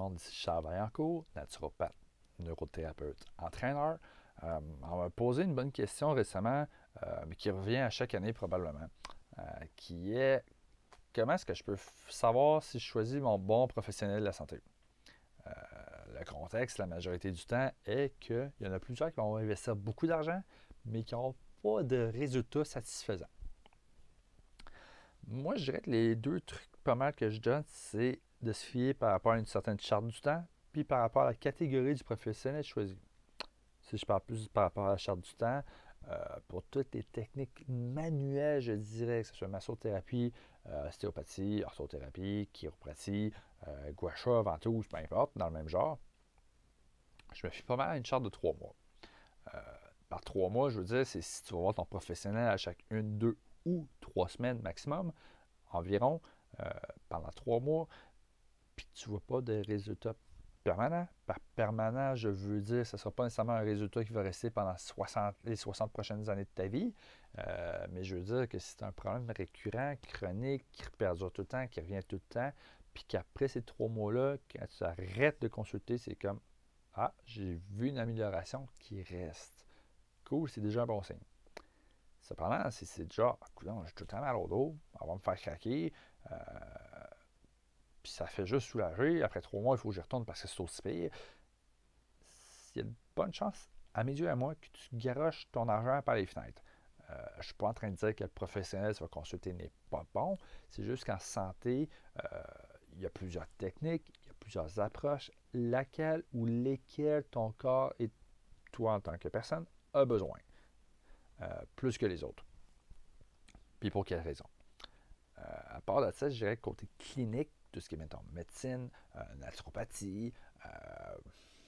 monde, ici Charles Vaillancourt, naturopathe, neurothérapeute, entraîneur. On m'a posé une bonne question récemment, mais qui revient à chaque année probablement, qui est comment est-ce que je peux savoir si je choisis mon bon professionnel de la santé? Euh, le contexte, la majorité du temps, est qu'il y en a plusieurs qui vont investir beaucoup d'argent, mais qui n'ont pas de résultats satisfaisants. Moi, je dirais que les deux trucs pas mal que je donne, c'est de se fier par rapport à une certaine charte du temps, puis par rapport à la catégorie du professionnel choisi. Si je parle plus par rapport à la charte du temps, pour toutes les techniques manuelles, je dirais que ce soit massothérapie, ostéopathie, orthothérapie, chiropratie, gua sha, ventouse, peu importe, dans le même genre, je me fie pas mal à une charte de 3 mois. Euh, Par 3 mois, je veux dire, c'est si tu vas voir ton professionnel à chaque 1, 2 ou 3 semaines maximum, environ, euh, pendant 3 mois, puis tu ne vois pas de résultats permanents. Par permanent, je veux dire, ce ne sera pas nécessairement un résultat qui va rester pendant les 60 prochaines années de ta vie, mais je veux dire que si c'est un problème récurrent, chronique, qui perdure tout le temps, qui revient tout le temps, puis qu'après ces 3 mois-là, quand tu arrêtes de consulter, c'est comme ah, j'ai vu une amélioration qui reste. Cool, c'est déjà un bon signe. Cependant, si c'est déjà, écoute, j'ai tout le temps mal au dos, on va me faire craquer, euh, puis ça fait juste soulager. Après 3 mois, il faut que j'y retourne parce que c'est aussi pire. Il y a de bonnes chances, à mes yeux à moi, que tu garoches ton argent par les fenêtres. Je ne suis pas en train de dire que le professionnel que tu vas consulter n'est pas bon. C'est juste qu'en santé, il y a plusieurs techniques, il y a plusieurs approches, laquelle ou lesquelles ton corps et toi en tant que personne a besoin, plus que les autres. Puis pour quelle raison? À part de ça, je dirais que côté clinique, tout ce qui est, mettons, médecine, naturopathie,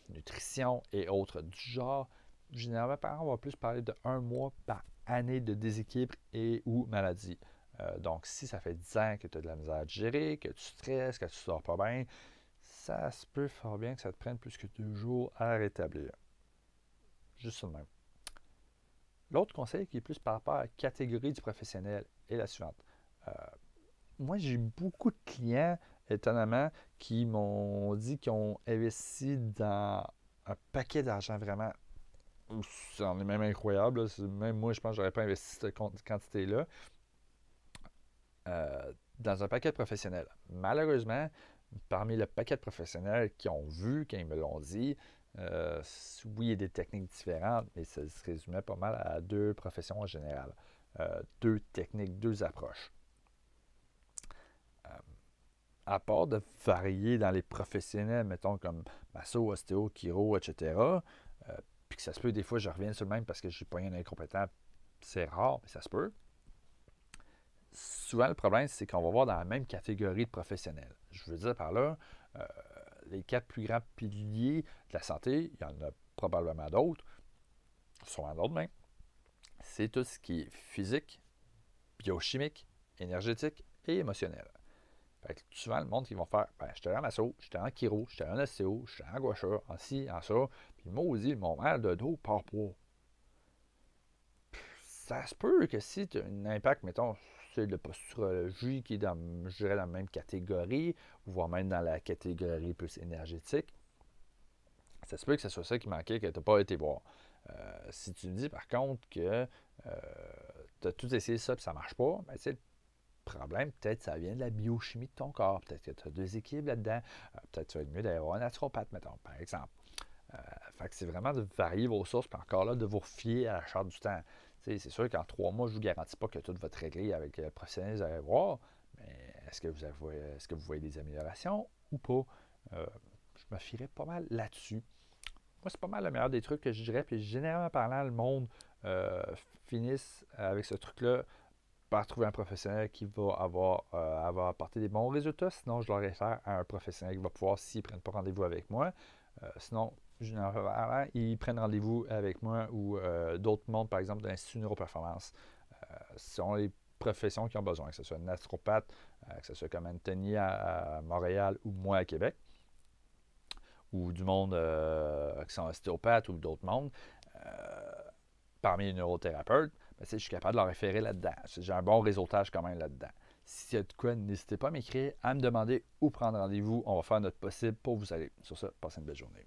nutrition et autres du genre, généralement, par exemple, on va plus parler de 1 mois par année de déséquilibre et ou maladie. Donc, si ça fait 10 ans que tu as de la misère à digérer, que tu stresses, que tu ne sors pas bien, ça se peut fort bien que ça te prenne plus que 2 jours à rétablir. Juste ça de même. L'autre conseil qui est plus par rapport à la catégorie du professionnel est la suivante. Euh, Moi, j'ai beaucoup de clients, étonnamment, qui m'ont dit qu'ils ont investi dans un paquet d'argent vraiment. C'en est même incroyable. Là. Même moi, je pense que j'aurais pas investi cette quantité-là dans un paquet de professionnels. Malheureusement, parmi le paquet de professionnels qui ont vu, quand ils me l'ont dit, oui, il y a des techniques différentes, mais ça se résumait pas mal à 2 professions en général. 2 techniques, 2 approches. À part de varier dans les professionnels, mettons comme masso, ostéo, chiro, etc., puis que ça se peut, des fois, je reviens sur le même parce que je n'ai pas un incompétent, c'est rare, mais ça se peut. Souvent, le problème, c'est qu'on va voir dans la même catégorie de professionnels. Je veux dire par là, les 4 plus grands piliers de la santé, il y en a probablement d'autres, sûrement d'autres même, c'est tout ce qui est physique, biochimique, énergétique et émotionnel. Fait que souvent, le monde qui vont faire ben, j'étais en masso, j'étais en chiro, j'étais en ostéo, j'étais en gua sha, en ci, en ça, puis maudit, mon mal de dos part pas. Ça se peut que si tu as un impact, mettons, sur la posturologie qui est dans, je dirais, dans la même catégorie, voire même dans la catégorie plus énergétique, ça se peut que ce soit ça qui manquait, que tu n'as pas été voir. Si tu me dis par contre que tu as tout essayé ça et ça ne marche pas, ben, le problème, peut-être ça vient de la biochimie de ton corps. Peut-être que tu as des équilibres là-dedans. Peut-être que ça va être mieux d'aller voir un naturopathe, mettons, par exemple. Fait que c'est vraiment de varier vos sources, puis encore là, de vous refier à la charte du temps. C'est sûr qu'en 3 mois, je ne vous garantis pas que tout va être réglé avec le professionnel que vous allez voir, mais est-ce que vous voyez des améliorations ou pas? Je me fierais pas mal là-dessus. Moi, c'est pas mal le meilleur des trucs que je dirais, puis généralement parlant, le monde finisse avec ce truc-là par trouver un professionnel qui va avoir apporté des bons résultats. Sinon, je leur réfère à un professionnel qui va pouvoir, s'ils ne prennent pas rendez-vous avec moi, sinon, généralement, ils prennent rendez-vous avec moi ou d'autres mondes, par exemple, de l'Institut Neuroperformance. Ce sont les professions qui ont besoin, que ce soit un naturopathe, que ce soit comme Anthony à Montréal ou moi à Québec, ou du monde qui sont ostéopathes ou d'autres mondes. Parmi les neurothérapeutes, ben, je suis capable de leur référer là-dedans. J'ai un bon réseautage quand même là-dedans. S'il y a de quoi, n'hésitez pas à m'écrire, à me demander ou prendre rendez-vous. On va faire notre possible pour vous aider. Sur ça, passez une belle journée.